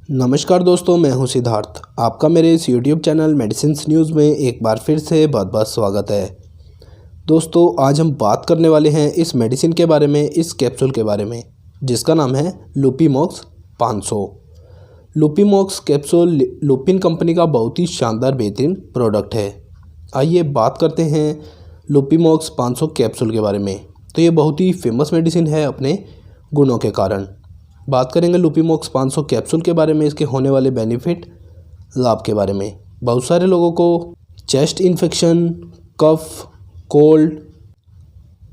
नमस्कार दोस्तों, मैं हूं सिद्धार्थ। आपका मेरे इस YouTube चैनल मेडिसिन्स न्यूज़ में एक बार फिर से बहुत बहुत स्वागत है। दोस्तों, आज हम बात करने वाले हैं इस मेडिसिन के बारे में, इस कैप्सूल के बारे में, जिसका नाम है लुपीमॉक्स 500। लुपीमॉक्स कैप्सूल लुपिन कंपनी का बहुत ही शानदार बेहतरीन प्रोडक्ट है। आइए बात करते हैं लुपीमॉक्स 500 कैप्सूल के बारे में। तो ये बहुत ही फेमस मेडिसिन है अपने गुणों के कारण। बात करेंगे लुपीमॉक्स 500 कैप्सूल के बारे में, इसके होने वाले बेनिफिट, लाभ के बारे में। बहुत सारे लोगों को चेस्ट इन्फेक्शन, कफ, कोल्ड,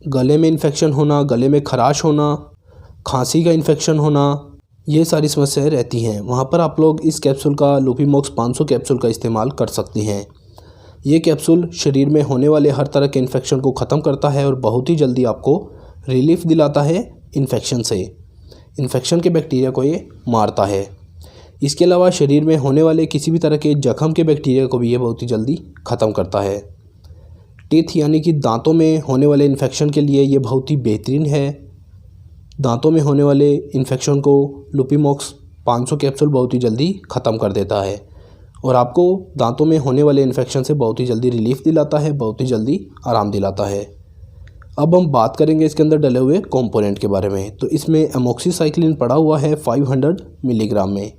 गले में इन्फेक्शन होना, गले में खराश होना, खांसी का इन्फेक्शन होना, ये सारी समस्याएं रहती हैं। वहाँ पर आप लोग इस कैप्सूल का लुपीमॉक्स 500 कैप्सूल का इस्तेमाल कर सकती हैं। ये कैप्सूल शरीर में होने वाले हर तरह के इन्फेक्शन को ख़त्म करता है और बहुत ही जल्दी आपको रिलीफ दिलाता है इन्फेक्शन से। इन्फेक्शन के बैक्टीरिया को ये मारता है। इसके अलावा शरीर में होने वाले किसी भी तरह के जख्म के बैक्टीरिया को भी ये बहुत ही जल्दी ख़त्म करता है। टीथ यानी कि दांतों में होने वाले इन्फेक्शन के लिए ये बहुत ही बेहतरीन है। दांतों में होने वाले इन्फेक्शन को लुपीमॉक्स 500 कैप्सूल बहुत ही जल्दी ख़त्म कर देता है और आपको दांतों में होने वाले इन्फेक्शन से बहुत ही जल्दी रिलीफ दिलाता है, बहुत ही जल्दी आराम दिलाता है। अब हम बात करेंगे इसके अंदर डले हुए कंपोनेंट के बारे में। तो इसमें एमोक्सीसाइक्लिन पड़ा हुआ है 500 मिलीग्राम में।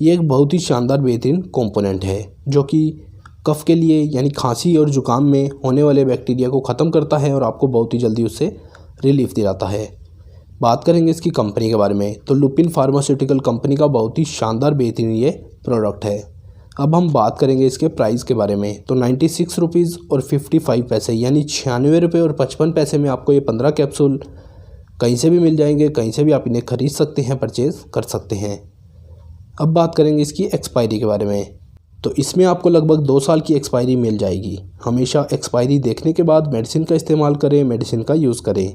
ये एक बहुत ही शानदार बेहतरीन कंपोनेंट है जो कि कफ़ के लिए यानी खांसी और ज़ुकाम में होने वाले बैक्टीरिया को ख़त्म करता है और आपको बहुत ही जल्दी उससे रिलीफ दिलाता है। बात करेंगे इसकी कंपनी के बारे में। तो लुपिन फार्मास्यूटिकल कंपनी का बहुत ही शानदार बेहतरीन ये प्रोडक्ट है। अब हम बात करेंगे इसके प्राइस के बारे में। तो 96 रुपीज़ और 55 पैसे यानी 96 रुपये और 55 पैसे में आपको ये 15 कैप्सूल कहीं से भी मिल जाएंगे। कहीं से भी आप इन्हें ख़रीद सकते हैं, परचेज़ कर सकते हैं। अब बात करेंगे इसकी एक्सपायरी के बारे में। तो इसमें आपको लगभग 2 साल की एक्सपायरी मिल जाएगी। हमेशा एक्सपायरी देखने के बाद मेडिसिन का इस्तेमाल करें, मेडिसिन का यूज़ करें।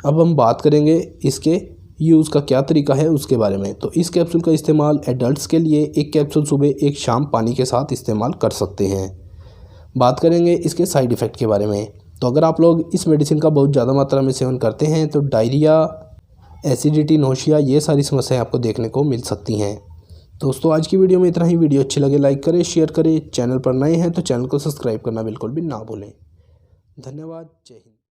अब हम बात करेंगे इसके यूज़ का क्या तरीका है उसके बारे में। तो इस कैप्सूल का इस्तेमाल एडल्ट्स के लिए एक कैप्सूल सुबह, एक शाम पानी के साथ इस्तेमाल कर सकते हैं। बात करेंगे इसके साइड इफ़ेक्ट के बारे में। तो अगर आप लोग इस मेडिसिन का बहुत ज़्यादा मात्रा में सेवन करते हैं तो डायरिया, एसिडिटी, नौशिया, ये सारी समस्याएं आपको देखने को मिल सकती हैं। दोस्तों, आज की वीडियो में इतना ही। वीडियो अच्छी लगे लाइक करें, शेयर करें। चैनल पर नए हैं तो चैनल को सब्सक्राइब करना बिल्कुल भी ना भूलें। धन्यवाद। जय हिंद।